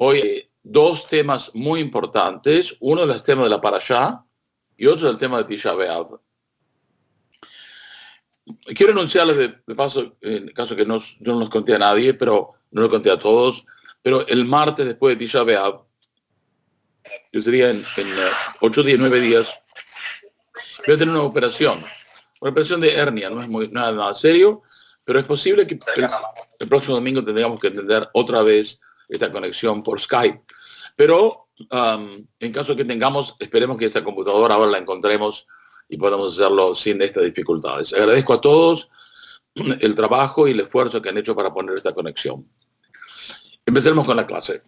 Hoy dos temas muy importantes. Uno es el tema de la Parashá y otro es el tema de Tisha B'Av. Quiero anunciarles de paso, en caso que yo no los conté a nadie, pero no lo conté a todos, pero el martes después de Tisha B'Av, que sería en 8 días, 9 días, voy a tener una operación de hernia. No es nada serio, pero es posible que el próximo domingo tengamos que entender otra vez esta conexión por Skype. Pero en caso que tengamos, esperemos que esta computadora ahora la encontremos y podamos hacerlo sin estas dificultades. Agradezco a todos el trabajo y el esfuerzo que han hecho para poner esta conexión. Empecemos con la clase.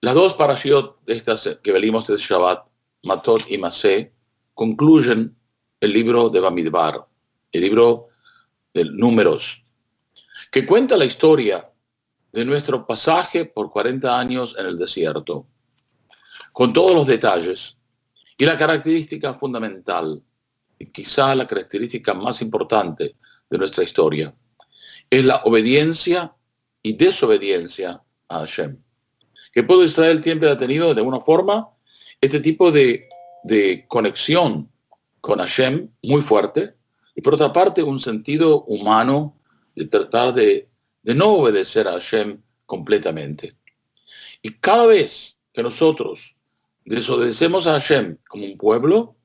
Las dos parashiot de estas que velimos de Shabbat, Matot y Masé, concluyen el libro de Bamidbar, el libro de Números, que cuenta la historia de nuestro pasaje por 40 años en el desierto, con todos los detalles y la característica fundamental, y quizá la característica más importante de nuestra historia, es la obediencia y desobediencia a Hashem. Que el pueblo de Israel siempre ha tenido de alguna forma este tipo de conexión con Hashem muy fuerte, y por otra parte un sentido humano de tratar de no obedecer a Hashem completamente. Y cada vez que nosotros desobedecemos a Hashem como un pueblo,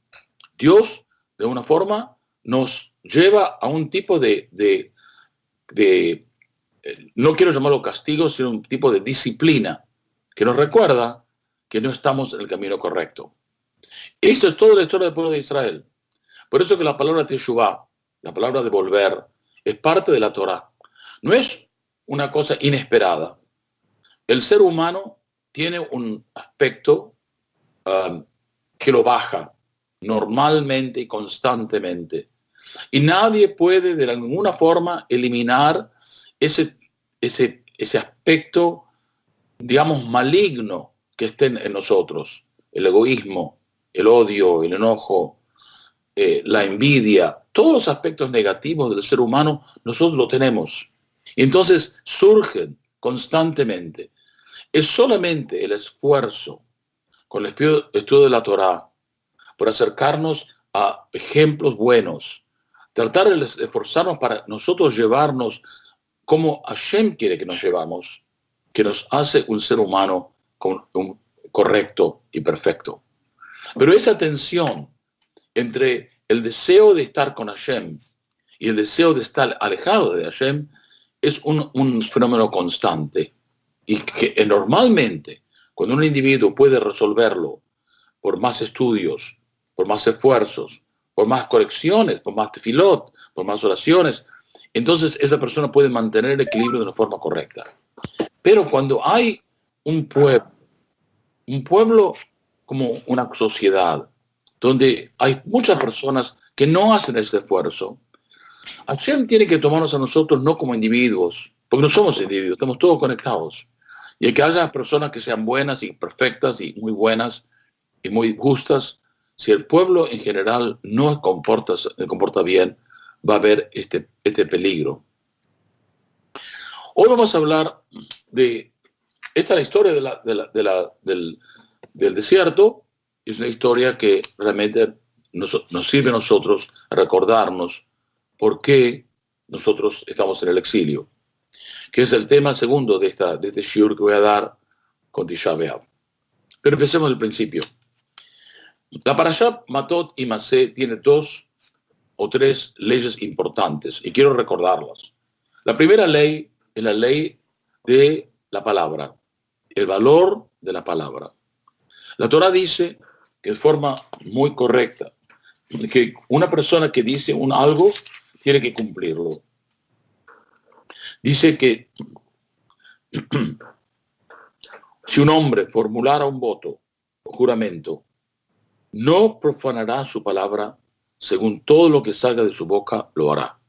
Dios de una forma nos lleva a un tipo de no quiero llamarlo castigo, sino un tipo de disciplina que nos recuerda que no estamos en el camino correcto. Esto es toda la historia del pueblo de Israel. Por eso que la palabra teshuvah, la palabra de volver, es parte de la Torah. No es una cosa inesperada. El ser humano tiene un aspecto que lo baja normalmente y constantemente. Y nadie puede de ninguna forma eliminar ese aspecto, digamos, maligno que esté en nosotros. El egoísmo, el odio, el enojo, la envidia, todos los aspectos negativos del ser humano, nosotros lo tenemos. Y entonces surgen constantemente. Es solamente el esfuerzo con el estudio de la Torá por acercarnos a ejemplos buenos, tratar de esforzarnos para nosotros llevarnos como Hashem quiere que nos llevamos, que nos hace un ser humano correcto y perfecto. Pero esa tensión entre el deseo de estar con Hashem y el deseo de estar alejado de Hashem es un fenómeno constante, y que normalmente cuando un individuo puede resolverlo por más estudios, por más esfuerzos, por más correcciones, por más tefilot, por más oraciones, entonces esa persona puede mantener el equilibrio de una forma correcta. Pero cuando hay un pueblo como una sociedad, donde hay muchas personas que no hacen ese esfuerzo, Hashem tiene que tomarnos a nosotros no como individuos, porque no somos individuos, estamos todos conectados. Y que haya personas que sean buenas y perfectas y muy buenas y muy justas, si el pueblo en general no se comporta bien, va a haber este peligro. Hoy vamos a hablar de la historia del desierto. Es una historia que realmente nos sirve a nosotros a recordarnos por qué nosotros estamos en el exilio, que es el tema segundo de este shiur que voy a dar con Tisha B'Av. Pero empecemos del principio. La Parashá Matot y Masé tiene 2 o 3 leyes importantes y quiero recordarlas. La primera ley es la ley de la palabra, el valor de la palabra. La Torah dice que de forma muy correcta que una persona que dice algo tiene que cumplirlo. Dice que si un hombre formulara un voto o juramento, no profanará su palabra, según todo lo que salga de su boca lo hará.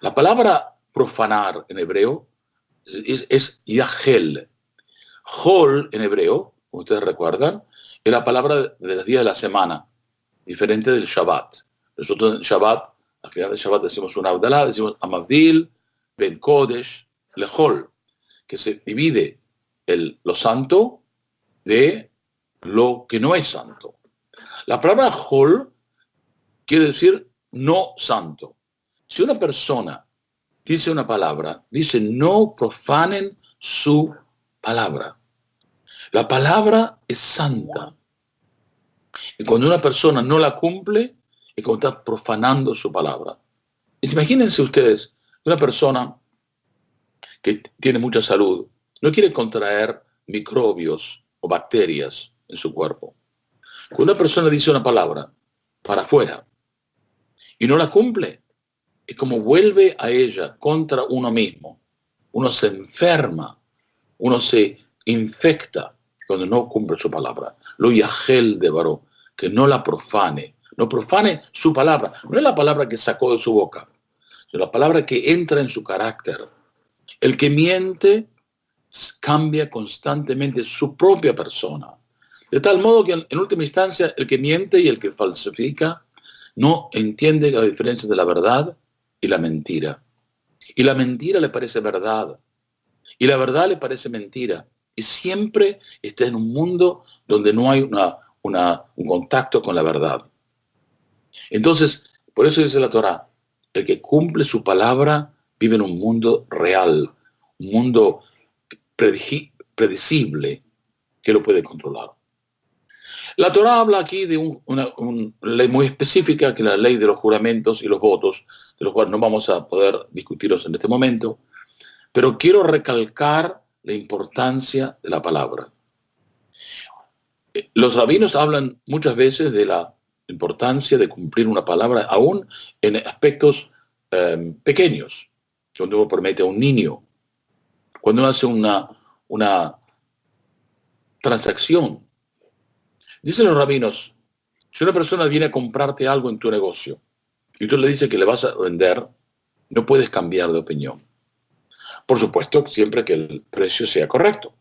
La palabra profanar en hebreo es yahel. Hol en hebreo, como ustedes recuerdan, es la palabra de los días de la semana, diferente del Shabbat. Nosotros en Shabbat, al final del Shabbat decimos una Abdalá, decimos Amavdil, Ben Kodesh, Lehol, que se divide lo santo de lo que no es santo. La palabra hol quiere decir no santo. Si una persona dice una palabra, dice no profanen su palabra. La palabra es santa. Y cuando una persona no la cumple, es como está profanando su palabra. Imagínense ustedes, una persona que tiene mucha salud, no quiere contraer microbios o bacterias en su cuerpo. Cuando una persona dice una palabra para afuera y no la cumple, es como vuelve a ella contra uno mismo. Uno se enferma, uno se infecta cuando no cumple su palabra. Lo yajel de varó, que no la profane, no profane su palabra. No es la palabra que sacó de su boca, sino la palabra que entra en su carácter. El que miente cambia constantemente su propia persona. De tal modo que en última instancia el que miente y el que falsifica no entiende la diferencia de la verdad y la mentira. Y la mentira le parece verdad. Y la verdad le parece mentira. Y siempre está en un mundo donde no hay un contacto con la verdad. Entonces, por eso dice la Torá, el que cumple su palabra vive en un mundo real, un mundo predecible que lo puede controlar. La Torá habla aquí de una ley muy específica, que es la ley de los juramentos y los votos, de los cuales no vamos a poder discutirlos en este momento, pero quiero recalcar la importancia de la palabra. Los rabinos hablan muchas veces de la importancia de cumplir una palabra, aún en aspectos pequeños, cuando uno promete a un niño, cuando uno hace una transacción. Dicen los rabinos, si una persona viene a comprarte algo en tu negocio y tú le dices que le vas a vender, no puedes cambiar de opinión. Por supuesto, siempre que el precio sea correcto.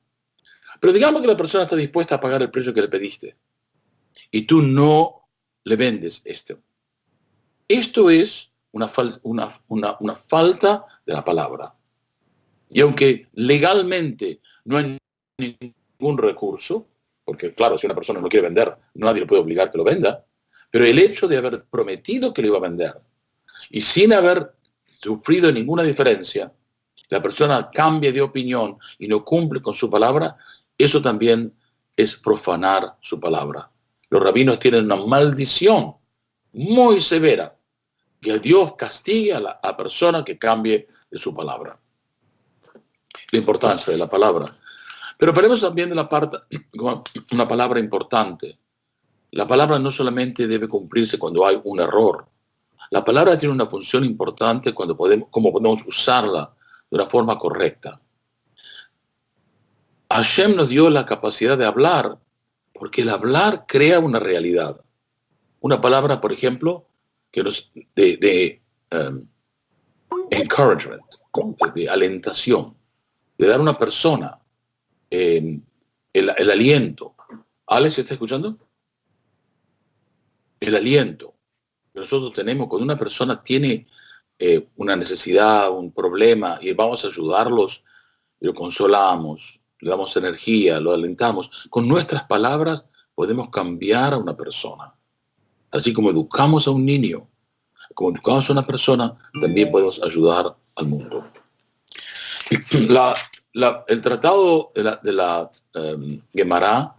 Pero digamos que la persona está dispuesta a pagar el precio que le pediste y tú no le vendes esto. Esto es una falta de la palabra. Y aunque legalmente no hay ningún recurso, porque claro, si una persona no quiere vender, nadie le puede obligar que lo venda, pero el hecho de haber prometido que lo iba a vender y sin haber sufrido ninguna diferencia, la persona cambia de opinión y no cumple con su palabra, eso también es profanar su palabra. Los rabinos tienen una maldición muy severa, que Dios castigue a la persona que cambie de su palabra. La importancia de la palabra. Pero hablemos también de una palabra importante. La palabra no solamente debe cumplirse cuando hay un error. La palabra tiene una función importante cuando cómo podemos usarla de una forma correcta. Hashem nos dio la capacidad de hablar porque el hablar crea una realidad. Una palabra, por ejemplo, que nos de encouragement, de alentación, de dar a una persona el aliento. ¿Alex está escuchando? El aliento que nosotros tenemos cuando una persona tiene una necesidad, un problema, y vamos a ayudarlos, lo consolamos, le damos energía, lo alentamos. Con nuestras palabras podemos cambiar a una persona. Así como educamos a un niño, como educamos a una persona, también podemos ayudar al mundo. El tratado de la Gemara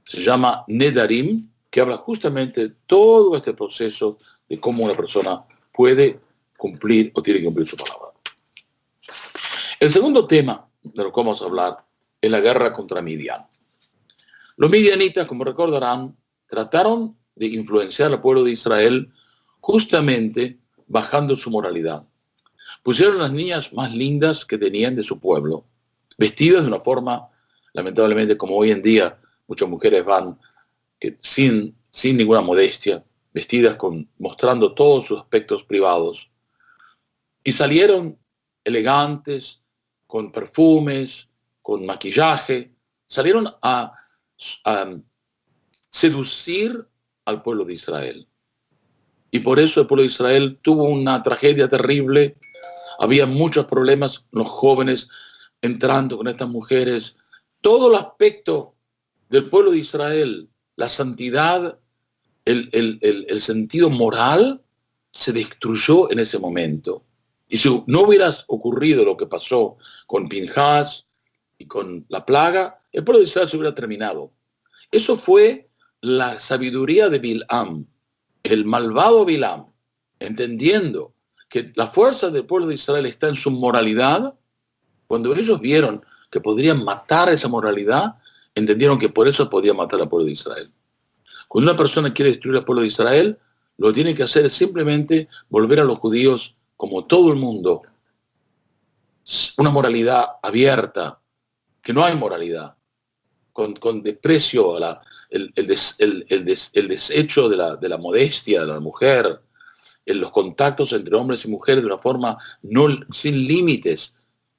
se llama Nedarim, que habla justamente de todo este proceso de cómo una persona puede cumplir o tiene que cumplir su palabra. El segundo tema de lo que vamos a hablar es la guerra contra Midian. Los midianitas, como recordarán, trataron de influenciar al pueblo de Israel justamente bajando su moralidad. Pusieron a las niñas más lindas que tenían de su pueblo, vestidas de una forma, lamentablemente, como hoy en día muchas mujeres van sin ninguna modestia, vestidas mostrando todos sus aspectos privados, y salieron elegantes, con perfumes, con maquillaje, salieron a seducir al pueblo de Israel. Y por eso el pueblo de Israel tuvo una tragedia terrible. Había muchos problemas, los jóvenes entrando con estas mujeres todo el aspecto del pueblo de Israel, la santidad, el sentido moral, se destruyó en ese momento. Y si no hubiera ocurrido lo que pasó con Pinhas y con la plaga, el pueblo de Israel se hubiera terminado. Eso fue la sabiduría de Bilam, el malvado Bilam, entendiendo que la fuerza del pueblo de Israel está en su moralidad. Cuando ellos vieron que podrían matar esa moralidad, entendieron que por eso podía matar al pueblo de Israel. Cuando una persona quiere destruir al pueblo de Israel, lo que tiene que hacer es simplemente volver a los judíos, como todo el mundo, una moralidad abierta, que no hay moralidad, con desprecio a el desecho de la modestia de la mujer, en los contactos entre hombres y mujeres de una forma sin límites.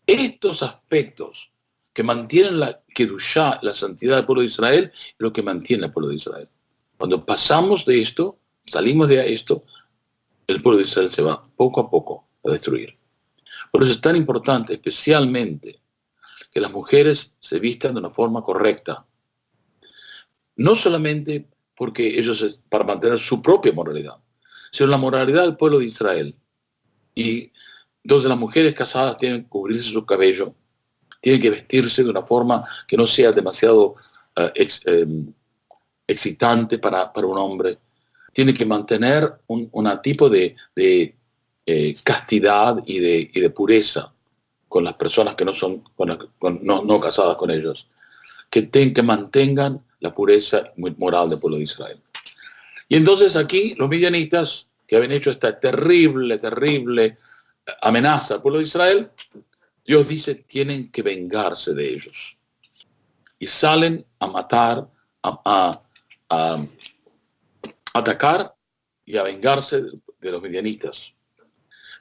Estos aspectos que mantienen la Kedushá, la santidad del pueblo de Israel, es lo que mantiene al pueblo de Israel. Cuando pasamos de esto, salimos de esto, el pueblo de Israel se va poco a poco a destruir. Por eso es tan importante, especialmente, que las mujeres se vistan de una forma correcta. No solamente porque ellos, para mantener su propia moralidad, sino la moralidad del pueblo de Israel. Y entonces las mujeres casadas tienen que cubrirse su cabello, tienen que vestirse de una forma que no sea demasiado excitante para un hombre. Tienen que mantener un tipo de castidad y de pureza con las personas que no son no casadas con ellos, que mantengan la pureza moral del pueblo de Israel. Y entonces aquí los midianitas, que habían hecho esta terrible amenaza al pueblo de Israel, Dios dice, tienen que vengarse de ellos. Y salen a matar, a atacar y a vengarse de los midianitas.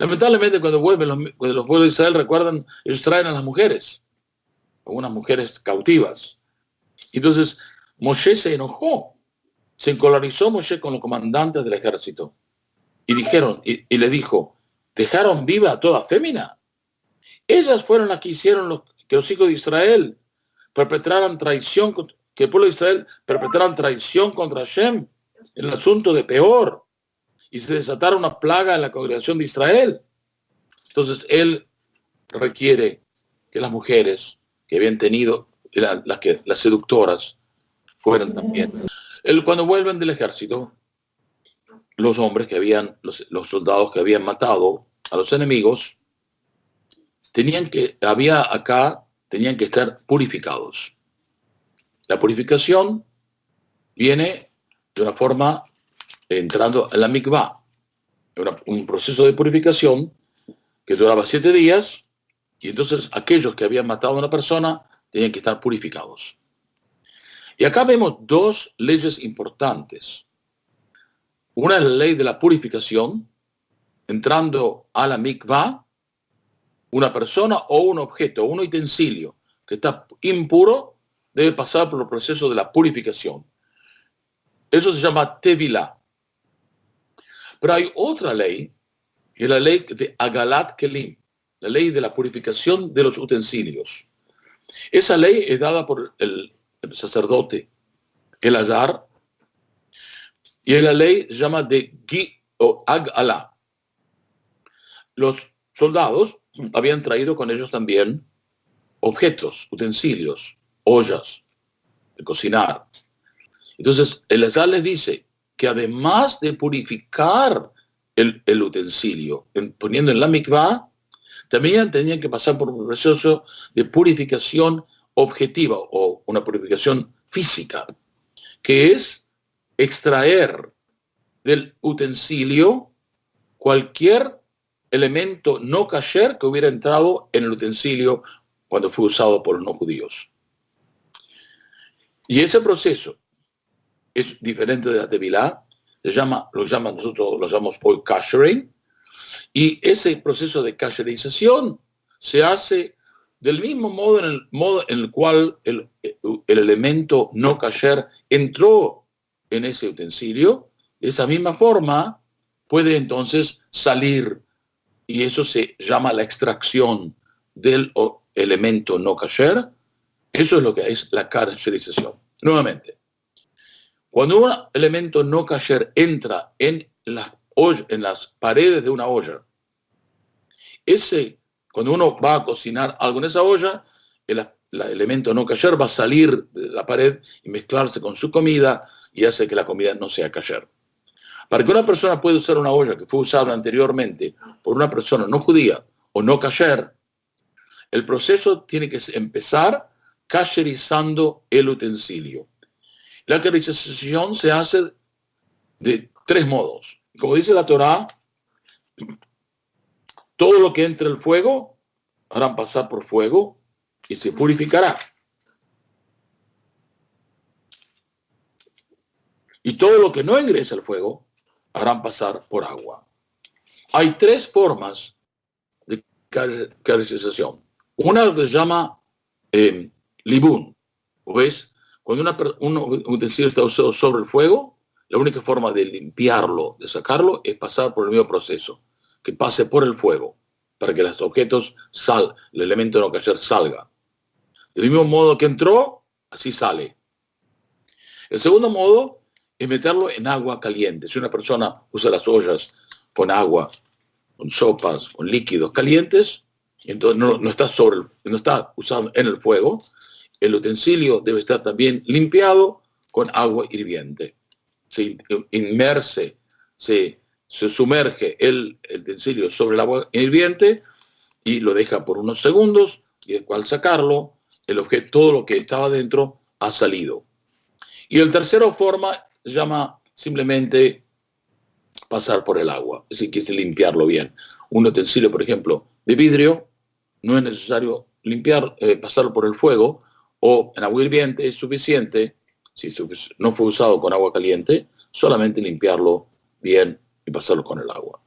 Lamentablemente, cuando vuelven los pueblos de Israel, recuerdan, ellos traen a las mujeres, algunas mujeres cautivas. Entonces, Moshe se enojó, se encolarizó Moshe con los comandantes del ejército y dijeron, y le dijo, ¿dejaron viva a toda fémina? Ellas fueron las que hicieron que los hijos de Israel perpetraran traición, que el pueblo de Israel perpetraran traición contra Hashem en el asunto de Peor, y se desatara una plaga en la congregación de Israel. Entonces él requiere que las mujeres que habían tenido, las seductoras, fueran también. Cuando vuelven del ejército, los hombres que los soldados que habían matado a los enemigos, tenían que estar purificados. La purificación viene de una forma entrando en la mikvah, un proceso de purificación que duraba 7 días, y entonces aquellos que habían matado a una persona tenían que estar purificados. Y acá vemos 2 leyes importantes. Una es la ley de la purificación, entrando a la mikvah, una persona o un objeto, un utensilio que está impuro, debe pasar por el proceso de la purificación. Eso se llama tevilá. Pero hay otra ley, que es la ley de Agalat Kelim, la ley de la purificación de los utensilios. Esa ley es dada por el sacerdote Elazar, y la ley se llama de Gi o Ag-Alá. Los soldados habían traído con ellos también objetos, utensilios, ollas de cocinar. Entonces, Elazar les dice que además de purificar el utensilio, poniendo en la mikvah, también tenían que pasar por un proceso de purificación objetiva o una purificación física, que es extraer del utensilio cualquier elemento no kasher que hubiera entrado en el utensilio cuando fue usado por los no judíos. Y ese proceso es diferente de la tevilá, nosotros lo llamamos hoy kashering, y ese proceso de kasherización se hace del mismo modo en el cual el elemento no kasher entró en ese utensilio. De esa misma forma puede entonces salir, y eso se llama la extracción del elemento no kasher. Eso es lo que es la cacherización. Nuevamente, cuando un elemento no kasher entra en las paredes de una olla, cuando uno va a cocinar algo en esa olla, el elemento no kasher va a salir de la pared y mezclarse con su comida y hace que la comida no sea kasher. Para que una persona pueda usar una olla que fue usada anteriormente por una persona no judía o no kasher, el proceso tiene que empezar kasherizando el utensilio. La cacherización se hace de 3 modos. Como dice la Torá, todo lo que entre el fuego harán pasar por fuego y se purificará. Y todo lo que no ingrese al fuego harán pasar por agua. Hay 3 formas de cacherización. Una se llama libún, ¿ves? Cuando un utensilio está usado sobre el fuego, la única forma de limpiarlo, de sacarlo, es pasar por el mismo proceso, que pase por el fuego, para que los objetos el elemento no kasher salga. Del mismo modo que entró, así sale. El segundo modo es meterlo en agua caliente. Si una persona usa las ollas con agua, con sopas, con líquidos calientes, entonces no está usado en el fuego, el utensilio debe estar también limpiado con agua hirviente. Se sumerge el utensilio sobre el agua hirviente y lo deja por unos segundos y después al sacarlo, todo lo que estaba dentro ha salido. Y la tercera forma se llama simplemente pasar por el agua, es decir, que es limpiarlo bien. Un utensilio, por ejemplo, de vidrio, no es necesario pasarlo por el fuego, o en agua hirviente es suficiente, si no fue usado con agua caliente, solamente limpiarlo bien y pasarlo con el agua.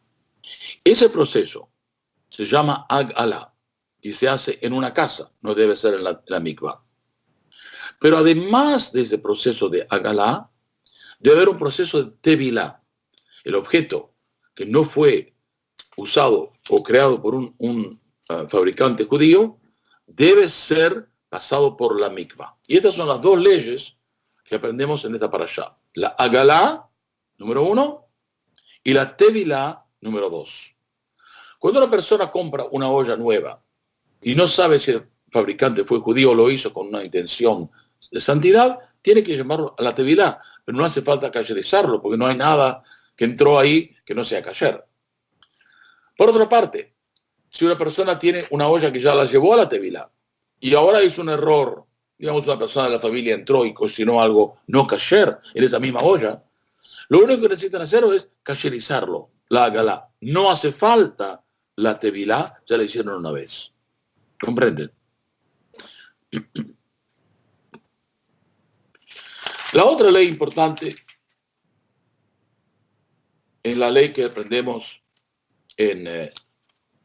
Ese proceso se llama Ag-Alá y se hace en una casa, no debe ser en la mikvah. Pero además de ese proceso de Ag-Alá, debe haber un proceso de Tevilá. El objeto que no fue usado o creado por un fabricante judío debe ser pasado por la mikvah. Y estas son las 2 leyes que aprendemos en esta parashá. La Agalá, número 1, y la Tevilá, número 2. Cuando una persona compra una olla nueva y no sabe si el fabricante fue judío o lo hizo con una intención de santidad, tiene que llamarlo a la Tevilá, pero no hace falta kasherizarlo, porque no hay nada que entró ahí que no sea kasher. Por otra parte, si una persona tiene una olla que ya la llevó a la Tevilá y ahora hizo un error, digamos una persona de la familia entró y cocinó algo no kasher en esa misma olla, lo único que necesitan hacer es kasherizarlo, la Agalá. No hace falta la Tevilá, ya la hicieron una vez. ¿Comprenden? La otra ley importante es la ley que aprendemos en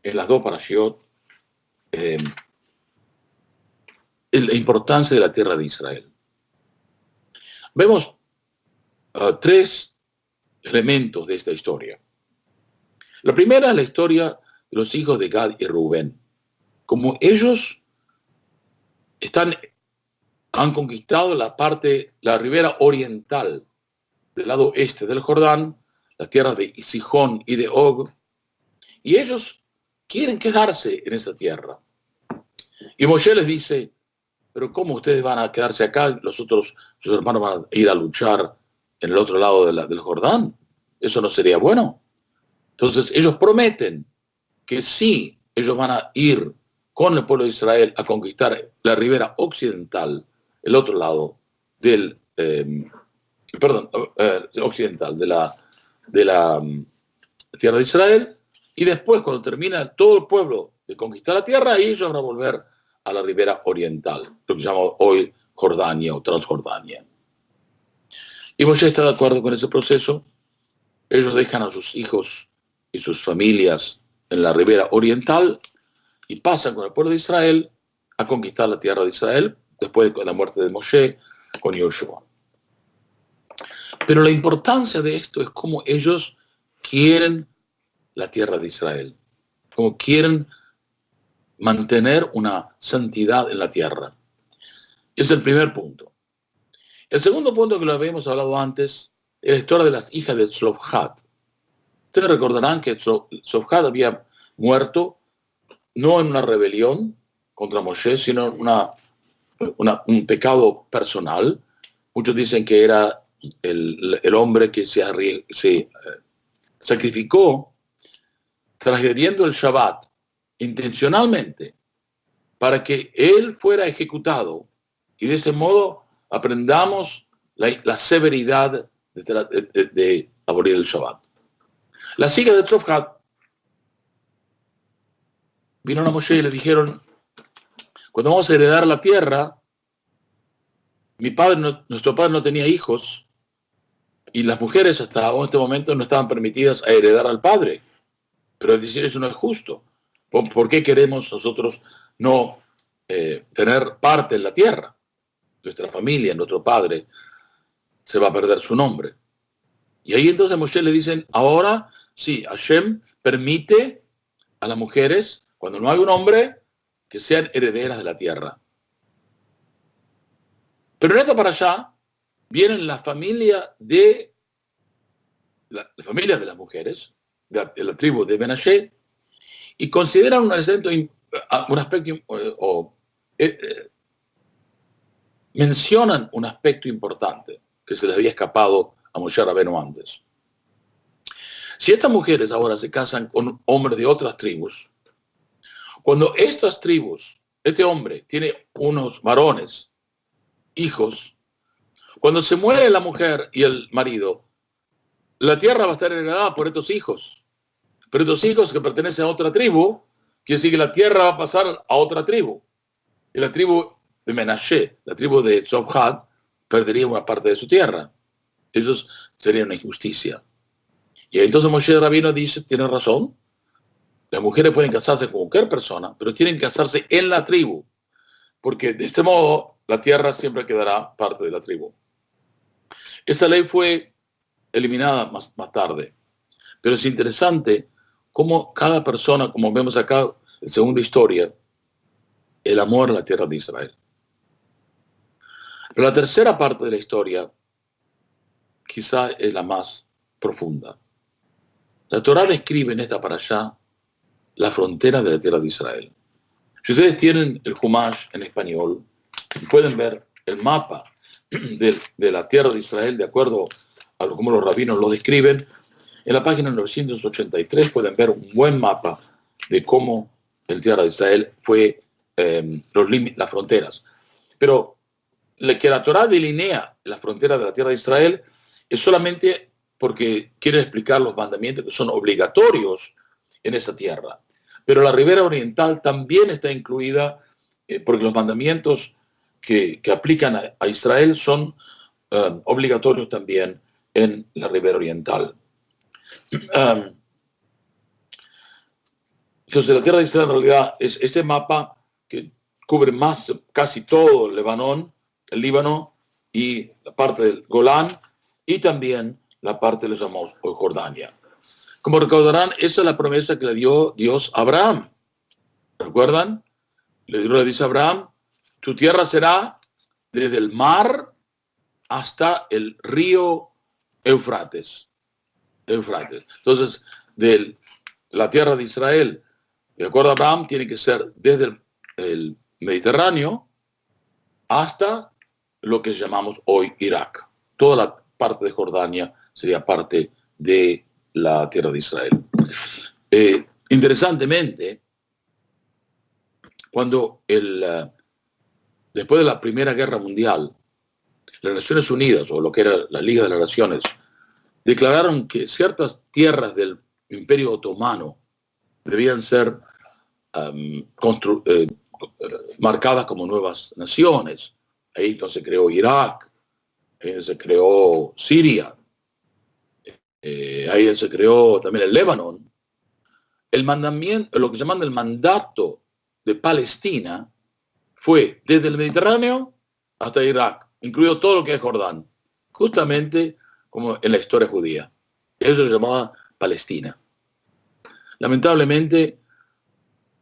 las 2 parashiot, es la importancia de la tierra de Israel. Vemos 3 elementos de esta historia. La primera es la historia de los hijos de Gad y Rubén. Como ellos han conquistado la ribera oriental del lado este del Jordán, las tierras de Sihón y de Og, y ellos quieren quedarse en esa tierra. Y Moshe les dice, pero ¿cómo ustedes van a quedarse acá? Sus hermanos van a ir a luchar en el otro lado del Jordán. Eso no sería bueno. Entonces ellos prometen que sí, ellos van a ir con el pueblo de Israel a conquistar la ribera occidental, el otro lado occidental de la tierra de Israel, y después cuando termina todo el pueblo de conquistar la tierra, ahí ellos van a volver a la ribera oriental, lo que se llama hoy Jordania o Transjordania. Y Moshe está de acuerdo con ese proceso. Ellos dejan a sus hijos y sus familias en la ribera oriental y pasan con el pueblo de Israel a conquistar la tierra de Israel después de la muerte de Moshe con Yoshua. Pero la importancia de esto es cómo ellos quieren la tierra de Israel, cómo quieren mantener una santidad en la tierra. Es el primer punto. El segundo punto, que lo habíamos hablado antes, es la historia de las hijas de Tzlofhad. Ustedes recordarán que Tzlofhad había muerto no en una rebelión contra Moshe, sino en un pecado personal. Muchos dicen que era el hombre que se sacrificó transgrediendo el Shabbat intencionalmente para que él fuera ejecutado, y de ese modo aprendamos la severidad de abolir el Shabbat. Las hijas de Tzlofhad vinieron a Moshe y le dijeron: cuando vamos a heredar la tierra, nuestro padre no tenía hijos, y las mujeres hasta este momento no estaban permitidas a heredar al padre. Pero decir, eso no es justo. ¿Por qué queremos nosotros no tener parte en la tierra? Nuestra familia, nuestro padre, se va a perder su nombre. Y ahí entonces Moshe le dicen: ahora sí, Hashem permite a las mujeres, cuando no hay un hombre, que sean herederas de la tierra. Pero en esta para allá vienen la familia de las mujeres, de la tribu de Menashe, y consideran un aspecto, mencionan un aspecto importante que se les había escapado a Moshe Rabbeinu antes. Si estas mujeres ahora se casan con hombres de otras tribus, cuando estas tribus, este hombre tiene unos varones, hijos, cuando se muere la mujer y el marido, la tierra va a estar heredada por estos hijos. Pero estos hijos que pertenecen a otra tribu, quiere decir que la tierra va a pasar a otra tribu. Y la tribu de Menashe, la tribu de Tzlofhad, perdería una parte de su tierra. Eso sería una injusticia. Y entonces Moshe Rabino dice: tiene razón, las mujeres pueden casarse con cualquier persona, pero tienen que casarse en la tribu, porque de este modo la tierra siempre quedará parte de la tribu. Esa ley fue eliminada más tarde, pero es interesante cómo cada persona, como vemos acá en segunda historia, el amor a la tierra de Israel. Pero la tercera parte de la historia quizá es la más profunda. La Torá describe en esta parashá la frontera de la tierra de Israel. Si ustedes tienen el Humash en español, pueden ver el mapa de la tierra de Israel de acuerdo a cómo los rabinos lo describen. En la página 983 pueden ver un buen mapa de cómo la tierra de Israel fue las fronteras. Pero que la Torá delinea la frontera de la tierra de Israel es solamente porque quieren explicar los mandamientos que son obligatorios en esa tierra. Pero la ribera oriental también está incluida porque los mandamientos que aplican a Israel son obligatorios también en la ribera oriental. Entonces la tierra de Israel en realidad es ese mapa que cubre casi todo el Líbano y la parte del Golán y también la parte de los Jordania. Como recordarán, esa es la promesa que le dio Dios a Abraham. ¿Recuerdan? Le dice a Abraham: tu tierra será desde el mar hasta el río Éufrates. Entonces, de la tierra de Israel, de acuerdo a Abraham, tiene que ser desde el Mediterráneo hasta lo que llamamos hoy Irak. Toda la parte de Jordania sería parte de la tierra de Israel. Interesantemente, cuando después de la Primera Guerra Mundial, las Naciones Unidas, o lo que era la Liga de las Naciones, declararon que ciertas tierras del Imperio Otomano debían ser marcadas como nuevas naciones. Ahí entonces se creó Irak, se creó Siria, ahí se creó también el Líbano. El mandamiento, lo que se llama el mandato de Palestina, fue desde el Mediterráneo hasta Irak, incluido todo lo que es Jordán, justamente como en la historia judía. Eso se llamaba Palestina. Lamentablemente,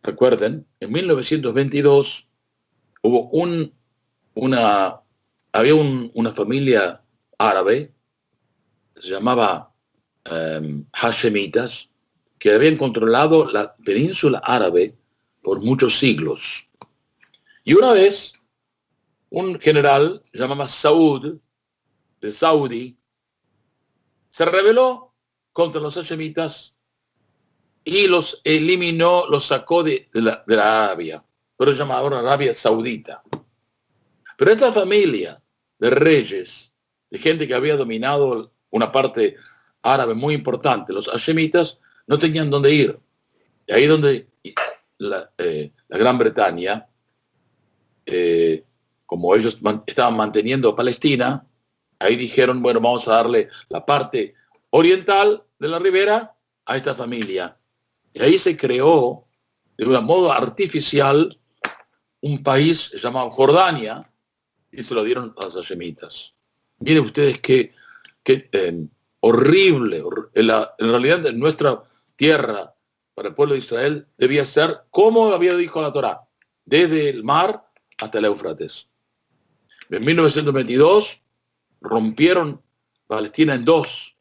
recuerden, en 1922 hubo un una, había una familia árabe que se llamaba Hashemitas, que habían controlado la península árabe por muchos siglos. Y una vez, un general llamado Saud, de Saudi, se rebeló contra los hashemitas y los eliminó, los sacó de la Arabia, pero se llama ahora Arabia Saudita. Pero esta familia de reyes, de gente que había dominado una parte árabe muy importante, los hashemitas, no tenían dónde ir. Y ahí donde la Gran Bretaña, como ellos estaban manteniendo Palestina, ahí dijeron, bueno, vamos a darle la parte oriental de la ribera a esta familia. Y ahí se creó, de un modo artificial, un país llamado Jordania, y se lo dieron a los hashemitas. Miren ustedes qué horrible. En realidad, en nuestra tierra, para el pueblo de Israel, debía ser como había dicho la Torá, desde el mar hasta el Éufrates. En 1922 rompieron Palestina en dos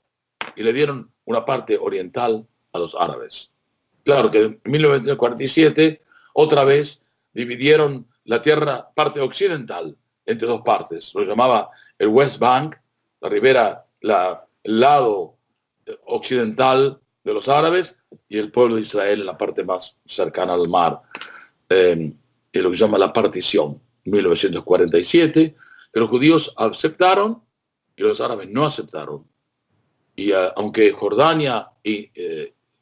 y le dieron una parte oriental a los árabes. Claro que en 1947 otra vez dividieron la tierra, parte occidental, entre dos partes. Lo llamaba el West Bank, la ribera, el lado occidental de los árabes, y el pueblo de Israel en la parte más cercana al mar. Es lo que se llama la partición, 1947, que los judíos aceptaron y los árabes no aceptaron. Y aunque Jordania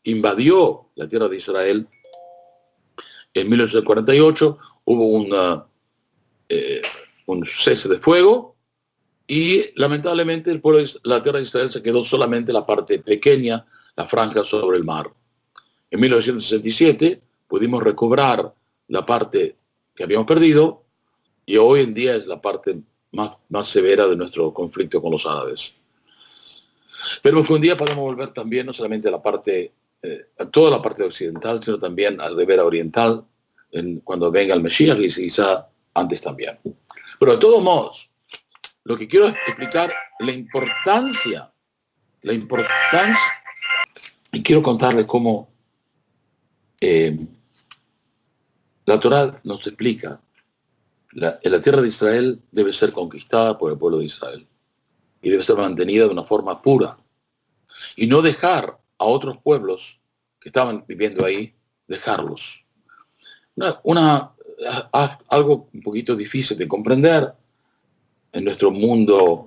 invadió la tierra de Israel en 1948, hubo un cese de fuego y lamentablemente el pueblo de la tierra de Israel se quedó solamente la parte pequeña, la franja sobre el mar. En 1967 pudimos recobrar la parte que habíamos perdido y hoy en día es la parte más severa de nuestro conflicto con los árabes. Pero un día podemos volver también no solamente a la parte, a toda la parte occidental, sino también a la ribera oriental, cuando venga el Mesías y quizá antes también. Pero de todos modos, lo que quiero explicar, la importancia, y quiero contarles cómo la Torá nos explica, la tierra de Israel debe ser conquistada por el pueblo de Israel y debe ser mantenida de una forma pura y no dejar a otros pueblos que estaban viviendo ahí, dejarlos. Algo un poquito difícil de comprender en nuestro mundo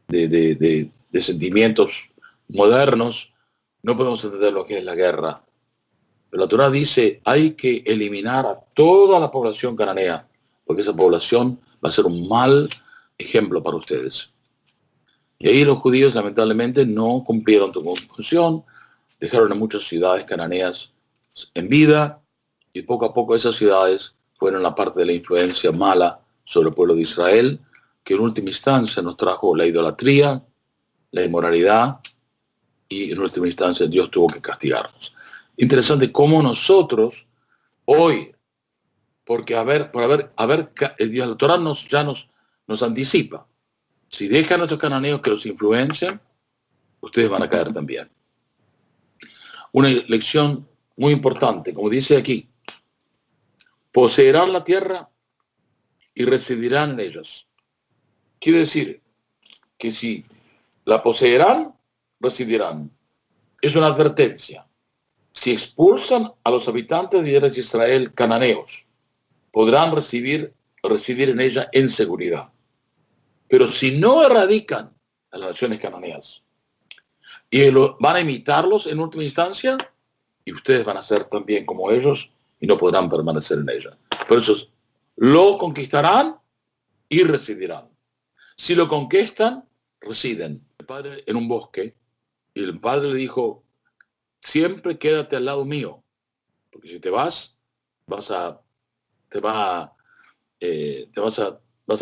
de sentimientos modernos. No podemos entender lo que es la guerra. Pero la Torá dice, hay que eliminar a toda la población cananea, porque esa población va a ser un mal ejemplo para ustedes. Y ahí los judíos lamentablemente no cumplieron su función, dejaron a muchas ciudades cananeas en vida, y poco a poco esas ciudades fueron la parte de la influencia mala sobre el pueblo de Israel, que en última instancia nos trajo la idolatría, la inmoralidad, y en última instancia Dios tuvo que castigarnos. Interesante cómo nosotros hoy, porque el Dios, la Torá nos anticipa. Si dejan a estos cananeos que los influencien, ustedes van a caer también. Una lección muy importante, como dice aquí, poseerán la tierra y residirán en ellas. Quiere decir que si la poseerán, residirán. Es una advertencia. Si expulsan a los habitantes de Israel cananeos, podrán residir en ella en seguridad. Pero si no erradican a las naciones cananeas y van a imitarlos en última instancia, y ustedes van a ser también como ellos y no podrán permanecer en ella. Por eso lo conquistarán y residirán. Si lo conquistan, residen. El padre en un bosque, y el padre le dijo, siempre quédate al lado mío, porque si te vas, vas a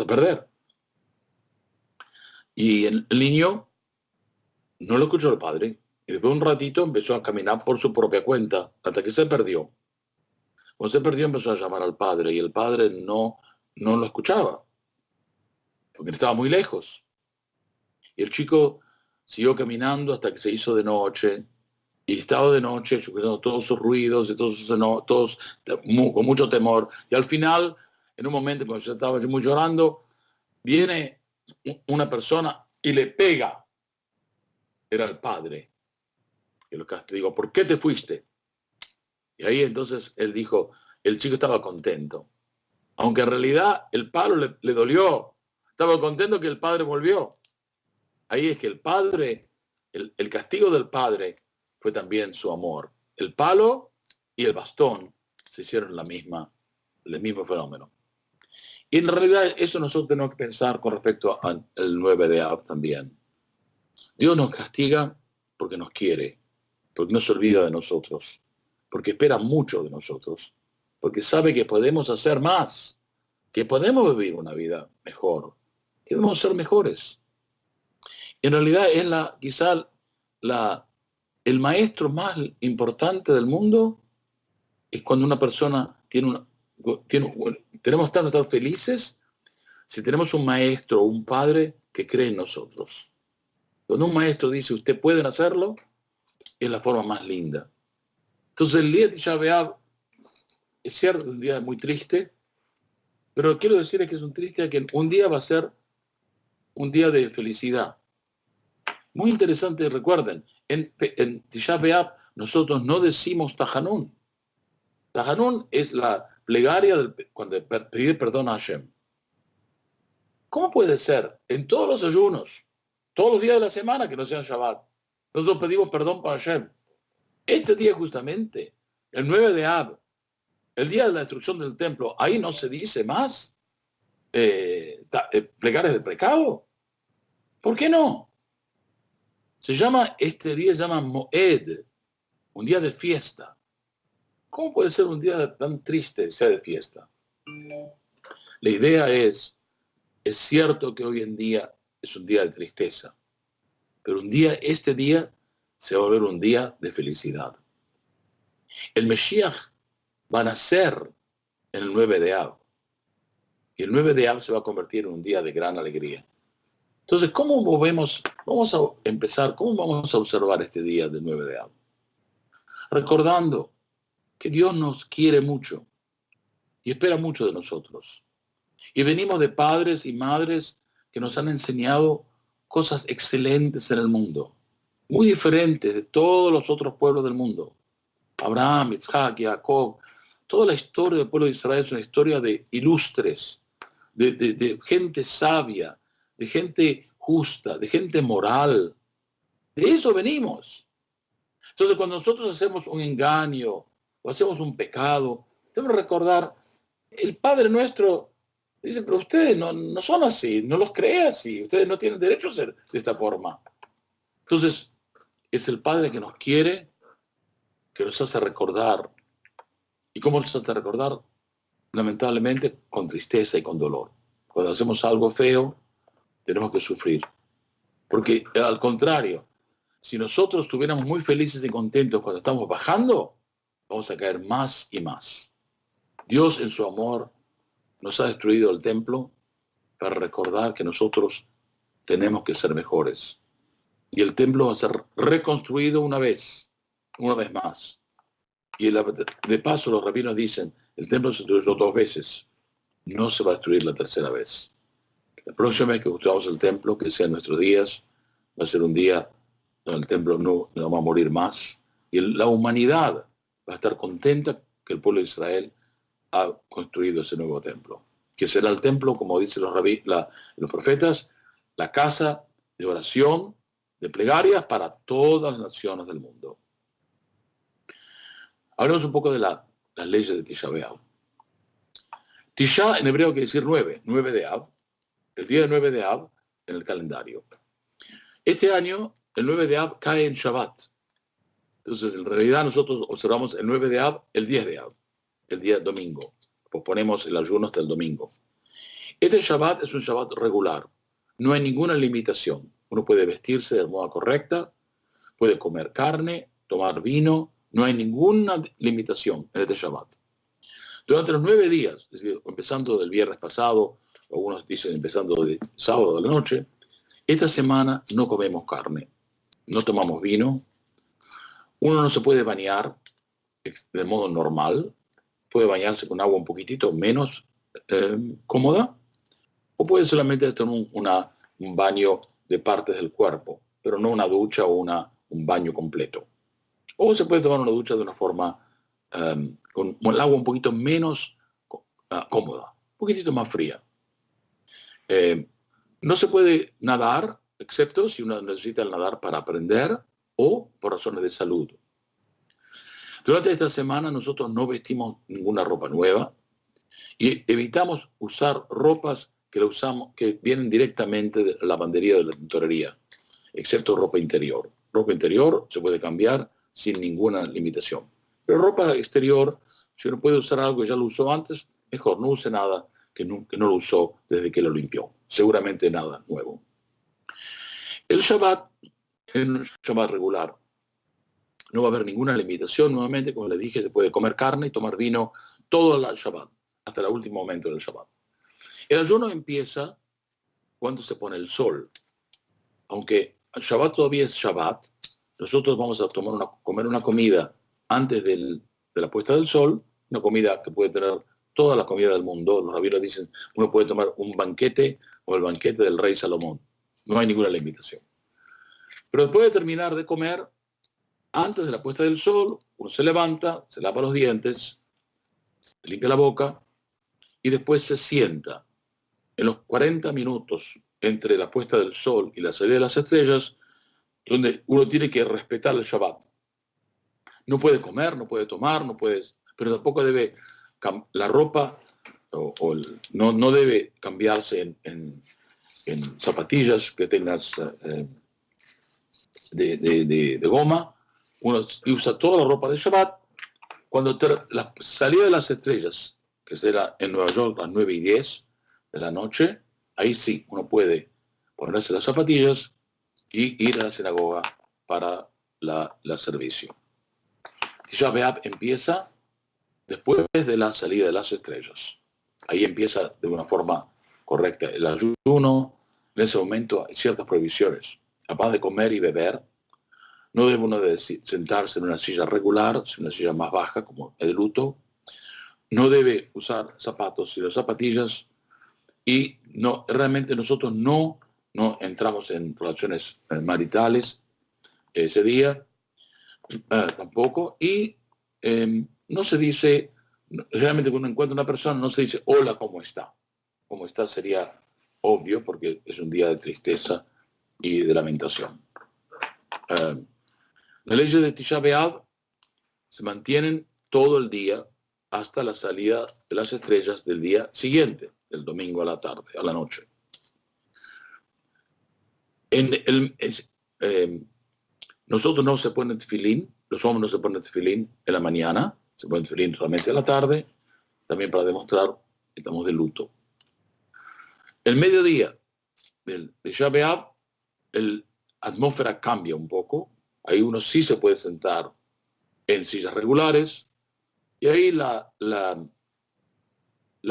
perder. Y el niño no lo escuchó el padre, y después de un ratito empezó a caminar por su propia cuenta, hasta que se perdió. Cuando se perdió empezó a llamar al padre, y el padre no no lo escuchaba, porque estaba muy lejos. Y el chico siguió caminando hasta que se hizo de noche, y estaba de noche, escuchando todos sus ruidos, y todos con mucho temor. Y al final, en un momento, cuando yo estaba muy llorando, viene una persona y le pega. Era el padre. Y le digo, ¿por qué te fuiste? Y ahí entonces él dijo, el chico estaba contento. Aunque en realidad el palo le dolió. Estaba contento que el padre volvió. Ahí es que el padre, el castigo del padre fue también su amor. El palo y el bastón se hicieron el mismo fenómeno. Y en realidad eso nosotros tenemos que pensar con respecto al 9 de Av también. Dios nos castiga porque nos quiere, porque no se olvida de nosotros, porque espera mucho de nosotros, porque sabe que podemos hacer más, que podemos vivir una vida mejor, que debemos ser mejores. En realidad es quizá el maestro más importante del mundo es cuando una persona tenemos que estar felices si tenemos un maestro o un padre que cree en nosotros. Cuando un maestro dice, usted pueden hacerlo, es la forma más linda. Entonces el día de Tisha B'Av es cierto, un día muy triste, pero quiero decirles que es que un día va a ser un día de felicidad. Muy interesante, recuerden, en Tisha B'Av nosotros no decimos Tajanún. Tajanún es la plegaria cuando pedir perdón a Hashem. ¿Cómo puede ser en todos los ayunos, todos los días de la semana que no sean Shabbat, nosotros pedimos perdón para Hashem? Este día justamente, el 9 de Av, el día de la destrucción del templo, ahí no se dice más plegarias de pecado. ¿Por qué no? Este día se llama Moed, un día de fiesta. ¿Cómo puede ser un día tan triste sea de fiesta? La idea es cierto que hoy en día es un día de tristeza, pero este día se va a volver un día de felicidad. El Mesías va a nacer en el 9 de Av, y el 9 de Av se va a convertir en un día de gran alegría. Entonces, vamos a empezar, cómo vamos a observar este día del 9 de Av? Recordando que Dios nos quiere mucho y espera mucho de nosotros. Y venimos de padres y madres que nos han enseñado cosas excelentes en el mundo, muy diferentes de todos los otros pueblos del mundo. Abraham, Isaac, Jacob, toda la historia del pueblo de Israel es una historia de ilustres, de gente sabia, de gente justa, de gente moral. De eso venimos. Entonces, cuando nosotros hacemos un engaño o hacemos un pecado, debemos recordar, el Padre nuestro dice, pero ustedes no son así, no los cree así, ustedes no tienen derecho a ser de esta forma. Entonces, es el Padre que nos quiere, que nos hace recordar. ¿Y cómo nos hace recordar? Lamentablemente, con tristeza y con dolor. Cuando hacemos algo feo, tenemos que sufrir. Porque al contrario, si nosotros estuviéramos muy felices y contentos cuando estamos bajando, vamos a caer más y más. Dios en su amor nos ha destruido el templo para recordar que nosotros tenemos que ser mejores. Y el templo va a ser reconstruido una vez más. Y de paso los rabinos dicen, el templo se destruyó 2 veces, no se va a destruir la tercera vez. La próxima vez que construyamos el templo, que sea en nuestros días, va a ser un día donde el templo no va a morir más. Y la humanidad va a estar contenta que el pueblo de Israel ha construido ese nuevo templo. Que será el templo, como dicen los profetas, la casa de oración, de plegarias para todas las naciones del mundo. Hablemos un poco de las leyes de Tisha B'Av. Tisha en hebreo quiere decir 9 de Av, el día de 9 de Av en el calendario. Este año, el 9 de Av cae en Shabbat. Entonces, en realidad, nosotros observamos el 9 de Av, el 10 de Av, el día domingo. Posponemos el ayuno hasta el domingo. Este Shabbat es un Shabbat regular. No hay ninguna limitación. Uno puede vestirse de moda correcta, puede comer carne, tomar vino. No hay ninguna limitación en este Shabbat. Durante los 9 días, es decir, empezando del viernes pasado, algunos dicen empezando de sábado a la noche, esta semana no comemos carne, no tomamos vino, uno no se puede bañar de modo normal, puede bañarse con agua un poquitito menos cómoda, o puede solamente tener un baño de partes del cuerpo, pero no una ducha o un baño completo. O se puede tomar una ducha de una forma con el agua un poquito menos cómoda, un poquitito más fría. No se puede nadar, excepto si uno necesita nadar para aprender o por razones de salud. Durante esta semana nosotros no vestimos ninguna ropa nueva y evitamos usar ropas que vienen directamente de la lavandería de la tintorería, excepto ropa interior. Ropa interior se puede cambiar sin ninguna limitación. Pero ropa exterior, si uno puede usar algo que ya lo usó antes, mejor, no use nada que no lo usó desde que lo limpió. Seguramente nada nuevo. El Shabbat es un Shabbat regular. No va a haber ninguna limitación. Nuevamente, como les dije, se puede comer carne y tomar vino todo el Shabbat, hasta el último momento del Shabbat. El ayuno empieza cuando se pone el sol. Aunque el Shabbat todavía es Shabbat, nosotros vamos a comer una comida antes de la puesta del sol, una comida que puede tener toda la comida del mundo. Los rabinos dicen, uno puede tomar un banquete o el banquete del rey Salomón. No hay ninguna limitación. Pero después de terminar de comer, antes de la puesta del sol, uno se levanta, se lava los dientes, se limpia la boca y después se sienta. En los 40 minutos entre la puesta del sol y la salida de las estrellas, donde uno tiene que respetar el Shabbat. No puede comer, no puede tomar, pero tampoco debe, la ropa no debe cambiarse en zapatillas que tengas de goma. Uno usa toda la ropa de Shabbat. Cuando la salida de las estrellas, que será en Nueva York a las 9:10 de la noche, ahí sí, uno puede ponerse las zapatillas y ir a la sinagoga para el servicio. Tisha B'Av empieza después de la salida de las estrellas. Ahí empieza de una forma correcta el ayuno. En ese momento hay ciertas prohibiciones. Capaz de comer y beber. No debe uno sentarse en una silla regular, sino una silla más baja, como el luto. No debe usar zapatos sino zapatillas. Y realmente nosotros no entramos en relaciones maritales ese día, tampoco. Y no se dice, realmente cuando uno encuentra una persona, no se dice, hola, ¿cómo está? Cómo está sería obvio, porque es un día de tristeza y de lamentación. Las leyes de Tisha B'Av se mantienen todo el día hasta la salida de las estrellas del día siguiente, del domingo a la tarde, a la noche. Nosotros no se ponen tefilín, los hombres no se ponen tefilín en la mañana, se ponen tefilín solamente a la tarde, también para demostrar que estamos de luto. El mediodía de Tisha B'Av, la atmósfera cambia un poco, ahí uno sí se puede sentar en sillas regulares, y ahí la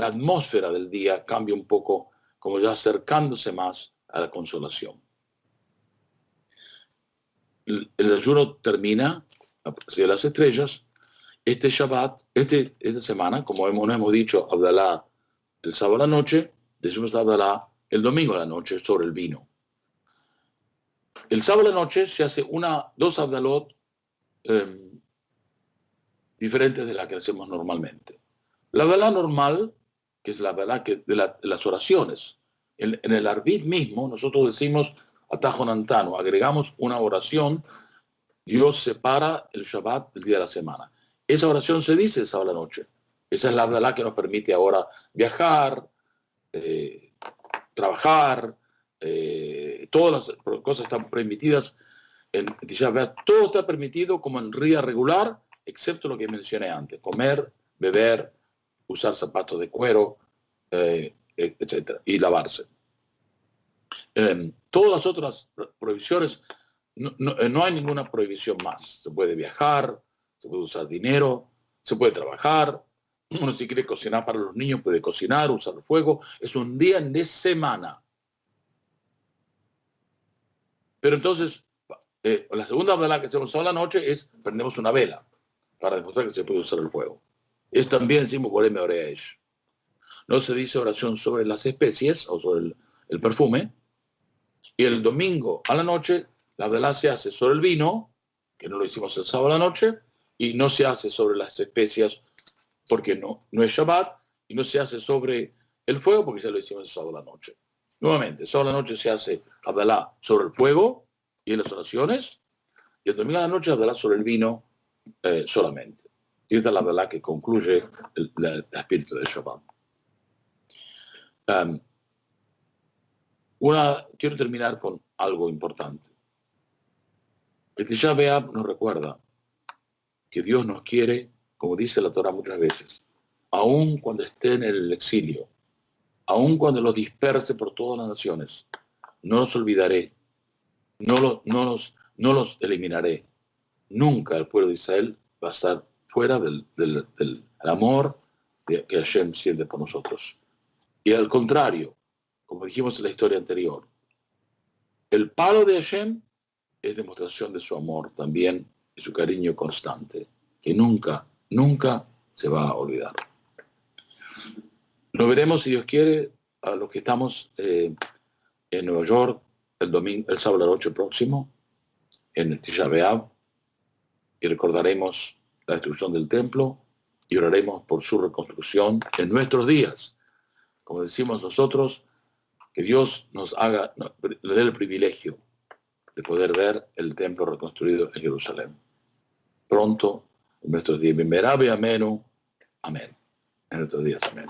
atmósfera del día cambia un poco, como ya acercándose más a la consolación. El ayuno termina hacia las estrellas. Este Shabbat, esta semana, como hemos dicho, Abdalá el sábado a la noche, decimos Abdalá el domingo a la noche sobre el vino. El sábado a la noche se hace dos Abdalot diferentes de la que hacemos normalmente. La Abdalá normal, que es la Abdalá de las oraciones. En el Arvit mismo, nosotros decimos Atajo Nantano, agregamos una oración. Dios separa el Shabbat del día de la semana. Esa oración se dice el sábado a la noche. Esa es la Abdalá que nos permite ahora viajar, trabajar, todas las cosas están permitidas en Tisha B'Av. Todo está permitido como en día regular, excepto lo que mencioné antes: comer, beber, usar zapatos de cuero, etc. y lavarse. Todas las otras prohibiciones, no hay ninguna prohibición más. Se puede viajar, se puede usar dinero, se puede trabajar, Uno si quiere cocinar para los niños puede cocinar, usar el fuego. Es un día de semana. Pero entonces, la segunda vela que hacemos a la noche es prendemos una vela para demostrar que se puede usar el fuego. Es también decimos Boreme Oreash. No se dice oración sobre las especies o sobre el perfume. Y el domingo a la noche, la vela se hace sobre el vino, que no lo hicimos el sábado a la noche, y no se hace sobre las especias porque no es Shabbat, y no se hace sobre el fuego porque ya lo hicimos el sábado a la noche. Nuevamente, el sábado a la noche se hace Abdalá sobre el fuego y en las oraciones, y el domingo a la noche Abdalá sobre el vino solamente. Y esta es la Abdalá que concluye el espíritu de Shabbat. Quiero terminar con algo importante. El Tisha B'Av nos recuerda que Dios nos quiere, como dice la Torah muchas veces, aun cuando esté en el exilio, aun cuando los disperse por todas las naciones, no los olvidaré, no los eliminaré. Nunca el pueblo de Israel va a estar fuera del amor que Hashem siente por nosotros. Y al contrario, como dijimos en la historia anterior, el palo de Hashem es demostración de su amor también y su cariño constante, que nunca se va a olvidar. Nos veremos, si Dios quiere, a los que estamos en Nueva York el sábado a la noche próximo, en Tisha B'Av, y recordaremos la destrucción del templo y oraremos por su reconstrucción en nuestros días. Como decimos nosotros, que Dios nos le dé el privilegio de poder ver el templo reconstruido en Jerusalén. Pronto, en nuestros días. Amén. En nuestros días. Amén.